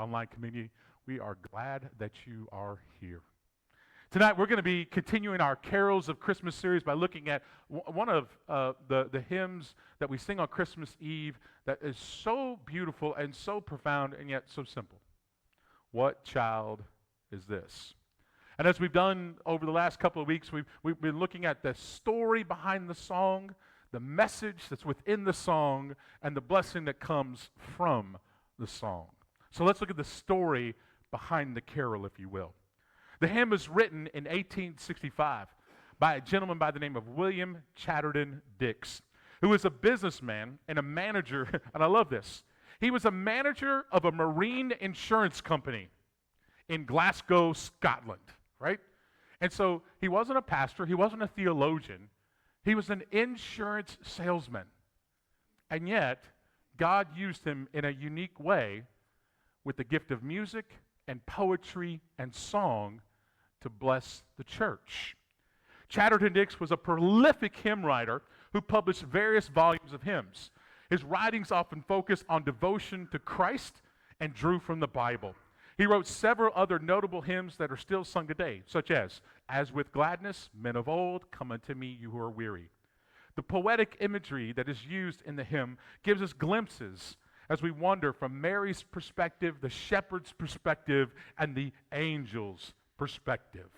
online community. We are glad that you are here. Tonight, we're going to be continuing our Carols of Christmas series by looking at one of the hymns that we sing on Christmas Eve that is so beautiful and so profound and yet so simple. What child is this? And as we've done over the last couple of weeks, we've been looking at the story behind the song, the message that's within the song, and the blessing that comes from the song. So let's look at the story behind the carol, if you will. The hymn was written in 1865 by a gentleman by the name of William Chatterton Dix, who was a businessman and a manager, and I love this. He was a manager of a marine insurance company in Glasgow, Scotland, right? And so he wasn't a pastor, he wasn't a theologian, he was an insurance salesman. And yet, God used him in a unique way with the gift of music and poetry and song to bless the church. Chatterton Dix was a prolific hymn writer who published various volumes of hymns. His writings often focused on devotion to Christ and drew from the Bible. He wrote several other notable hymns that are still sung today, such as with gladness, men of old, come unto me, you who are weary." The poetic imagery that is used in the hymn gives us glimpses as we wander from Mary's perspective, the shepherd's perspective, and the angel's perspective.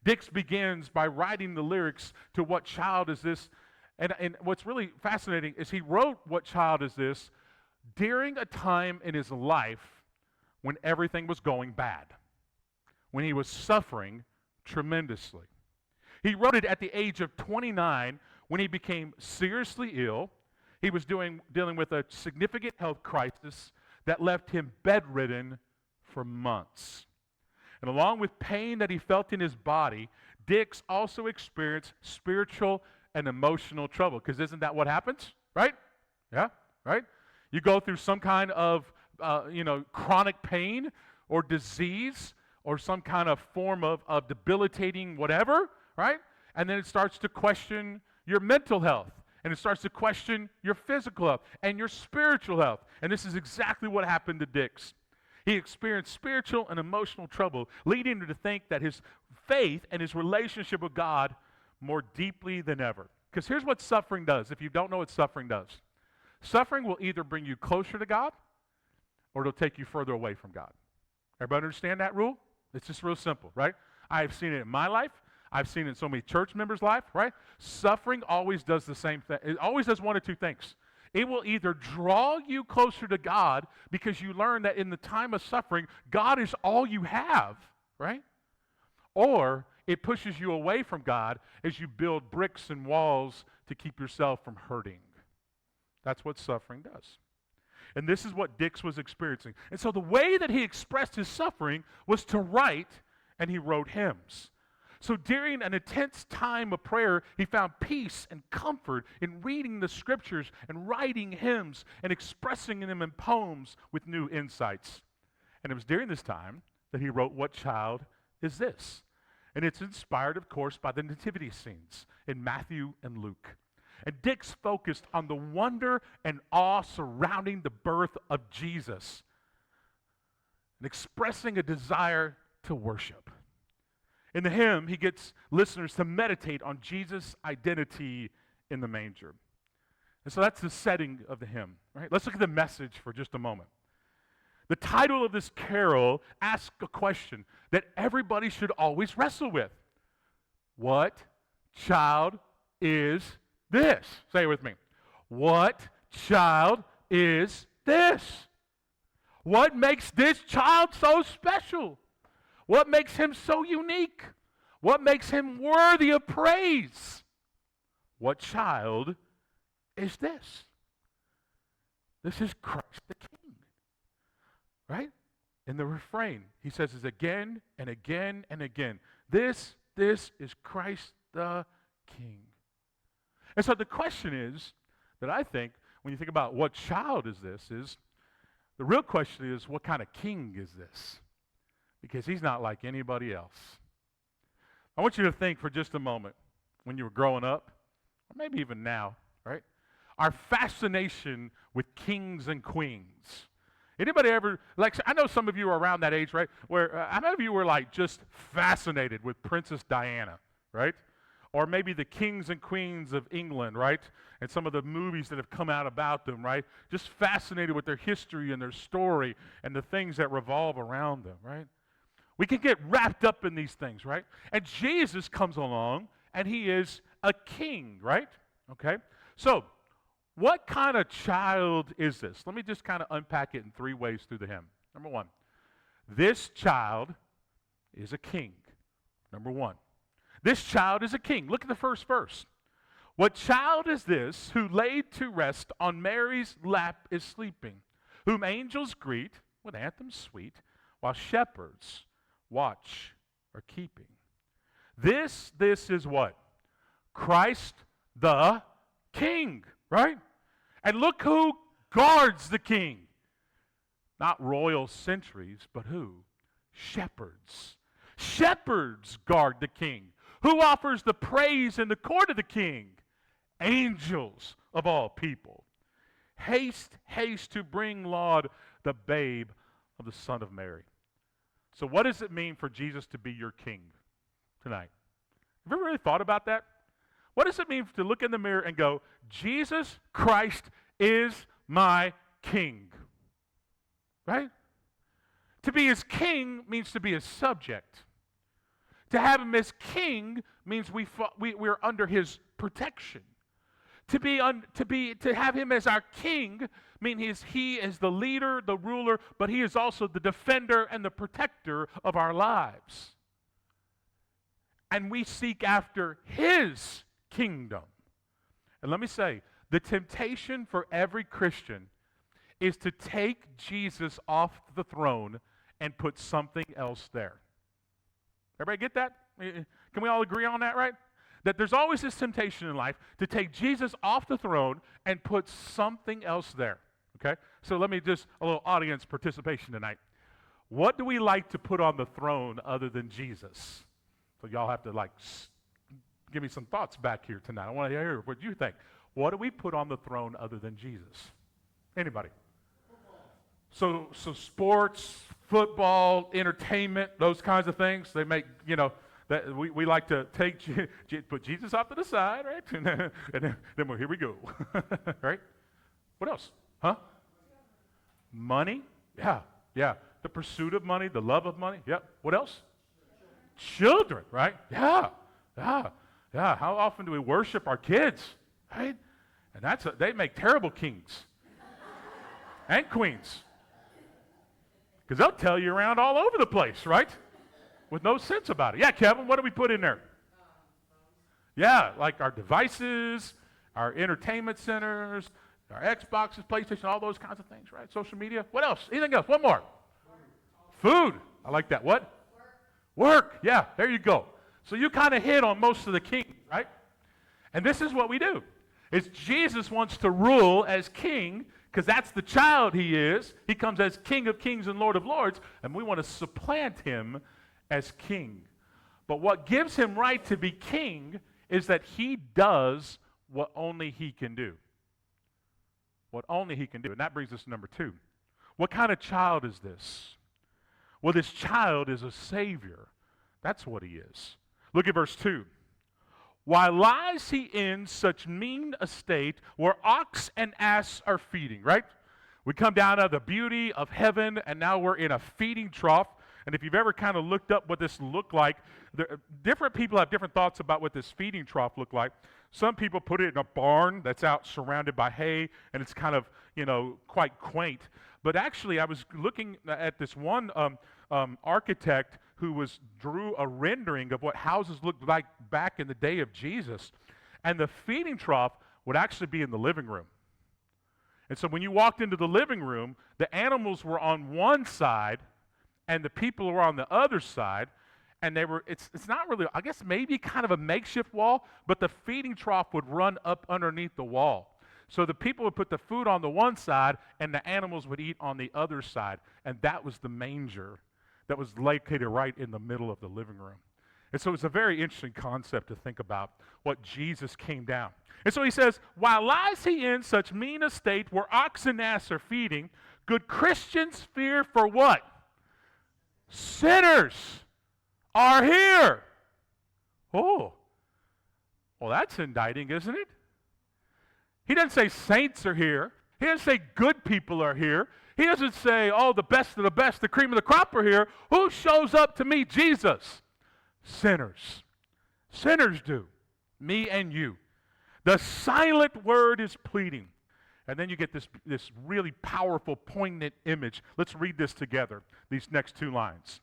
Dix begins by writing the lyrics to What Child Is This? And what's really fascinating is he wrote What Child Is This during a time in his life when everything was going bad, when he was suffering tremendously. He wrote it at the age of 29 when he became seriously ill. He was dealing with a significant health crisis that left him bedridden for months. And along with pain that he felt in his body, Dix also experienced spiritual and emotional trouble. Because isn't that what happens? Right? Yeah, right? You go through some kind of chronic pain or disease or some kind of form of debilitating whatever, right? And then it starts to question your mental health. And it starts to question your physical health and your spiritual health. And this is exactly what happened to Dix. He experienced spiritual and emotional trouble, leading him to think that his faith and his relationship with God more deeply than ever. Because here's what suffering does, if you don't know what suffering does. Suffering will either bring you closer to God or it'll take you further away from God. Everybody understand that rule? It's just real simple, right? I have seen it in my life. I've seen it in so many church members' life, right? Suffering always does the same thing. It always does one of two things. It will either draw you closer to God because you learn that in the time of suffering, God is all you have, right? Or it pushes you away from God as you build bricks and walls to keep yourself from hurting. That's what suffering does. And this is what Dix was experiencing. And so the way that he expressed his suffering was to write, and he wrote hymns. So during an intense time of prayer, he found peace and comfort in reading the scriptures and writing hymns and expressing them in poems with new insights. And it was during this time that he wrote What Child Is This? And it's inspired, of course, by the nativity scenes in Matthew and Luke. And Dix focused on the wonder and awe surrounding the birth of Jesus and expressing a desire to worship. In the hymn, he gets listeners to meditate on Jesus' identity in the manger. And so that's the setting of the hymn, right? Let's look at the message for just a moment. The title of this carol asks a question that everybody should always wrestle with. What child is this? Say it with me. What child is this? What makes this child so special? What makes him so unique? What makes him worthy of praise? What child is this? This is Christ the King, right? In the refrain, he says this again and again and again. This is Christ the King. And so the question is, that I think, when you think about what child is this, is the real question is, what kind of king is this? Because he's not like anybody else. I want you to think for just a moment, when you were growing up, or maybe even now, right? Our fascination with kings and queens Anybody ever, like, I know some of you are around that age, right? Where, how many of you were like just fascinated with Princess Diana, right? Or maybe the kings and queens of England, right? And some of the movies that have come out about them, right? Just fascinated with their history and their story and the things that revolve around them, right? We can get wrapped up in these things, right? And Jesus comes along and he is a king, right? Okay? So, what kind of child is this? Let me just kind of unpack it in three ways through the hymn. Number one, this child is a king. Number one, this child is a king. Look at the first verse. What child is this who laid to rest on Mary's lap is sleeping, whom angels greet with anthems sweet, while shepherds watch are keeping? This is what? Christ the King, right? And look who guards the king. Not royal sentries, but who? Shepherds. Shepherds guard the king. Who offers the praise in the court of the king? Angels of all people. Haste, haste to bring, Laud, the babe of the Son of Mary. So what does it mean for Jesus to be your king tonight? Have you ever really thought about that? What does it mean to look in the mirror and go, Jesus Christ is my king? Right? To be his king means to be his subject. To have him as king means we're under his protection. To have him as our king means he is the leader, the ruler, but he is also the defender and the protector of our lives. And we seek after his kingdom. And let me say, the temptation for every Christian is to take Jesus off the throne and put something else there. Everybody get that? Can we all agree on that, right? That there's always this temptation in life to take Jesus off the throne and put something else there. Okay? So let me just, a little audience participation tonight. What do we like to put on the throne other than Jesus? So y'all have to give me some thoughts back here tonight. I want to hear what you think. What do we put on the throne other than Jesus? Anybody? So sports, football, entertainment, those kinds of things, they make, that we like to put Jesus off to the side, right? And then here we go, right? What else? Huh? Money? Yeah. The pursuit of money, the love of money. Yep. What else? Children, right? Yeah. How often do we worship our kids, right? And they make terrible kings and queens. Because they'll tell you around all over the place, right? With no sense about it. Yeah, Kevin, what do we put in there? Yeah, like our devices, our entertainment centers, our Xboxes, PlayStation, all those kinds of things, right? Social media. What else? Anything else? One more. Food. I like that. What? Work. Yeah, there you go. So you kind of hit on most of the kings, right? And this is what we do. Is Jesus wants to rule as king, because that's the child he is. He comes as King of Kings and Lord of Lords, and we want to supplant him as king. But what gives him right to be king is that he does what only he can do. What only he can do. And that brings us to number two. What kind of child is this? Well, this child is a Savior. That's what he is. Look at verse 2. Why lies he in such mean estate where ox and ass are feeding, right? We come down out of the beauty of heaven, and now we're in a feeding trough. And if you've ever kind of looked up what this looked like, different people have different thoughts about what this feeding trough looked like. Some people put it in a barn that's out surrounded by hay, and it's kind of, quite quaint. But actually, I was looking at this one architect who drew a rendering of what houses looked like back in the day of Jesus. And the feeding trough would actually be in the living room. And so when you walked into the living room, the animals were on one side and the people were on the other side. And it's not really, I guess maybe kind of a makeshift wall, but the feeding trough would run up underneath the wall. So the people would put the food on the one side and the animals would eat on the other side. And that was the manger that was located right in the middle of the living room. And so it's a very interesting concept to think about what Jesus came down. And so he says, while lies he in such mean estate where ox and ass are feeding, good Christians fear for what? Sinners are here. Oh, well, that's indicting, isn't it? He doesn't say saints are here. He doesn't say good people are here. He doesn't say, oh, the best of the best, the cream of the crop are here. Who shows up to meet Jesus? Sinners. Sinners do. Me and you. The silent word is pleading. And then you get this really powerful, poignant image. Let's read this together, these next two lines.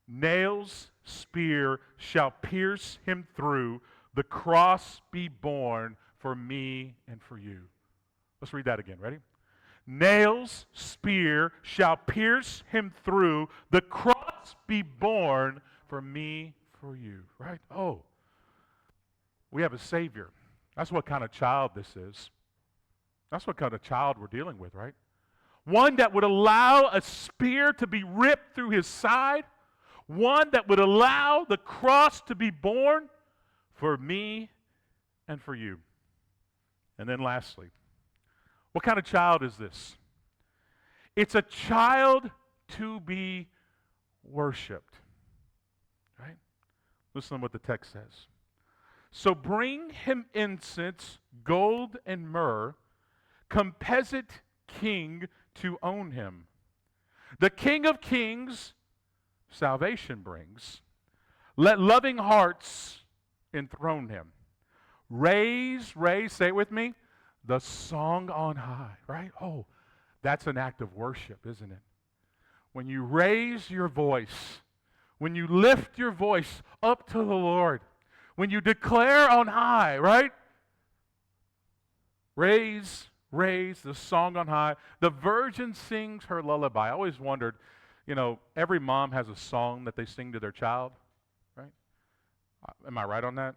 Nails, spear shall pierce him through, the cross be borne for me and for you. Let's read that again. Ready? Nails, spear shall pierce him through, the cross be borne for me, for you. Right? Oh, we have a Savior. That's what kind of child this is. That's what kind of child we're dealing with, right? One that would allow a spear to be ripped through his side. One that would allow the cross to be borne for me and for you. And then lastly, what kind of child is this? It's a child to be worshiped. Right? Listen to what the text says. So bring him incense, gold, and myrrh, composite king to own him. The King of Kings salvation brings. Let loving hearts enthrone him. Raise, say it with me, the song on high, right? Oh, that's an act of worship, isn't it? When you raise your voice, when you lift your voice up to the Lord, when you declare on high, right? Raise the song on high. The virgin sings her lullaby. I always wondered, every mom has a song that they sing to their child, right? Am I right on that?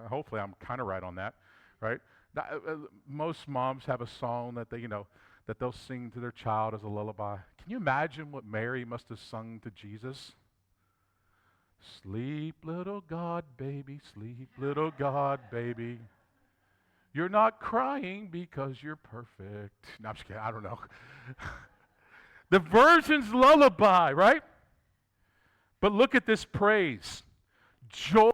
Hopefully I'm kind of right on that, right? Most moms have a song that that they'll sing to their child as a lullaby. Can you imagine what Mary must have sung to Jesus? Sleep, little God, baby, sleep, little God, baby. You're not crying because you're perfect. No, I'm just kidding. I don't know. The virgin's lullaby, right? But look at this praise. Joy,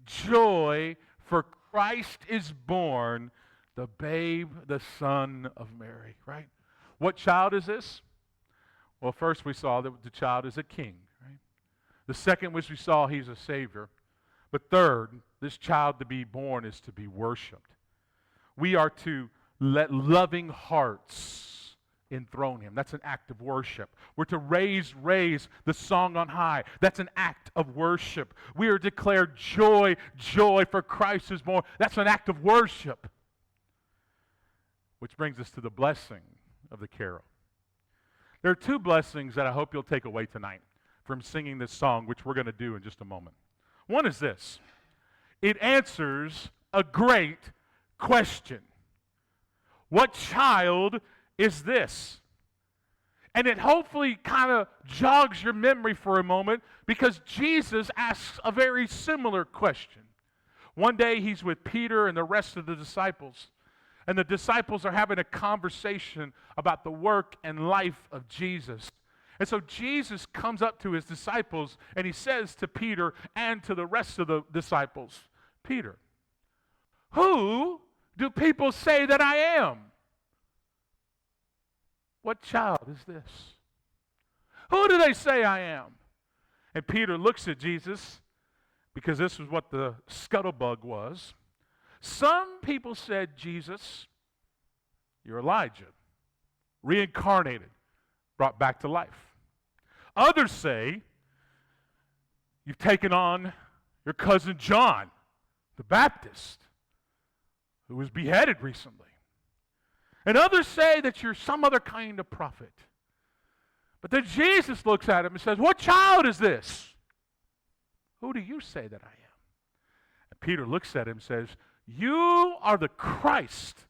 joy, for Christ is born, the babe, the Son of Mary, right? What child is this? Well, first we saw that the child is a king, right? The second was we saw he's a Savior. But third, this child to be born is to be worshiped. We are to let loving hearts enthrone him. That's an act of worship. We're to raise the song on high. That's an act of worship. We are declared joy, for Christ is born. That's an act of worship. Which brings us to the blessing of the carol. There are two blessings that I hope you'll take away tonight from singing this song, which we're going to do in just a moment. One is this. It answers a great question. What child is this? And it hopefully kind of jogs your memory for a moment because Jesus asks a very similar question. One day he's with Peter and the rest of the disciples, and the disciples are having a conversation about the work and life of Jesus. And so Jesus comes up to his disciples and he says to Peter and to the rest of the disciples, Peter, who do people say that I am? What child is this? Who do they say I am? And Peter looks at Jesus because this is what the scuttlebug was. Some people said, Jesus, you're Elijah, reincarnated, brought back to life. Others say, you've taken on your cousin John, the Baptist, who was beheaded recently. And others say that you're some other kind of prophet. But then Jesus looks at him and says, what child is this? Who do you say that I am? And Peter looks at him and says, you are the Christ,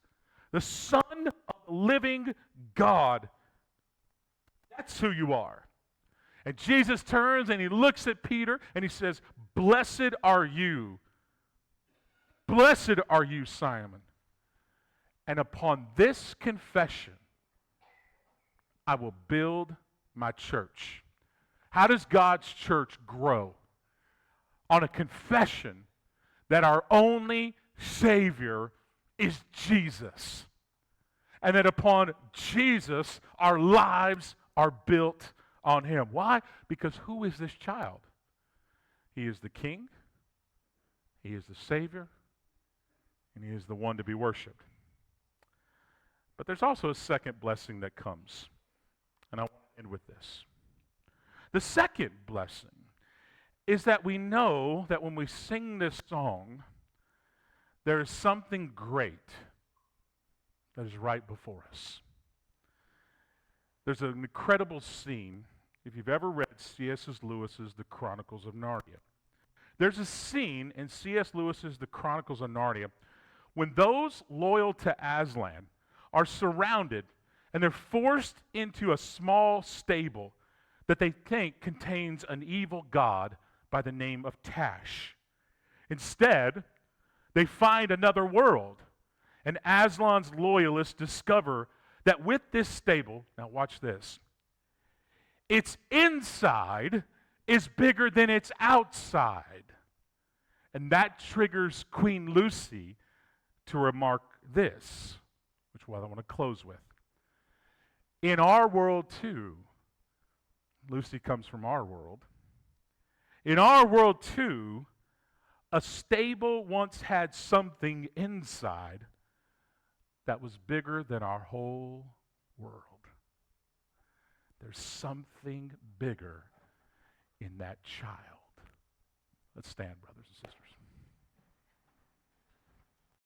the Son of the living God. That's who you are. And Jesus turns and he looks at Peter and he says, "Blessed are you. Blessed are you, Simon. And upon this confession, I will build my church." How does God's church grow? On a confession that our only Savior is Jesus. And that upon Jesus, our lives are built on him. Why? Because who is this child? He is the King, he is the Savior, and he is the one to be worshiped. But there's also a second blessing that comes. And I want to end with this. The second blessing is that we know that when we sing this song, there is something great that is right before us. There's an incredible scene, if you've ever read C.S. Lewis's The Chronicles of Narnia. There's a scene in C.S. Lewis's The Chronicles of Narnia when those loyal to Aslan are surrounded and they're forced into a small stable that they think contains an evil god by the name of Tash. Instead, they find another world, and Aslan's loyalists discover that with this stable, now watch this, its inside is bigger than its outside. And that triggers Queen Lucy to remark this, which is what I want to close with. In our world too, Lucy comes from our world. In our world too, a stable once had something inside that was bigger than our whole world. There's something bigger in that child. Let's stand, brothers and sisters.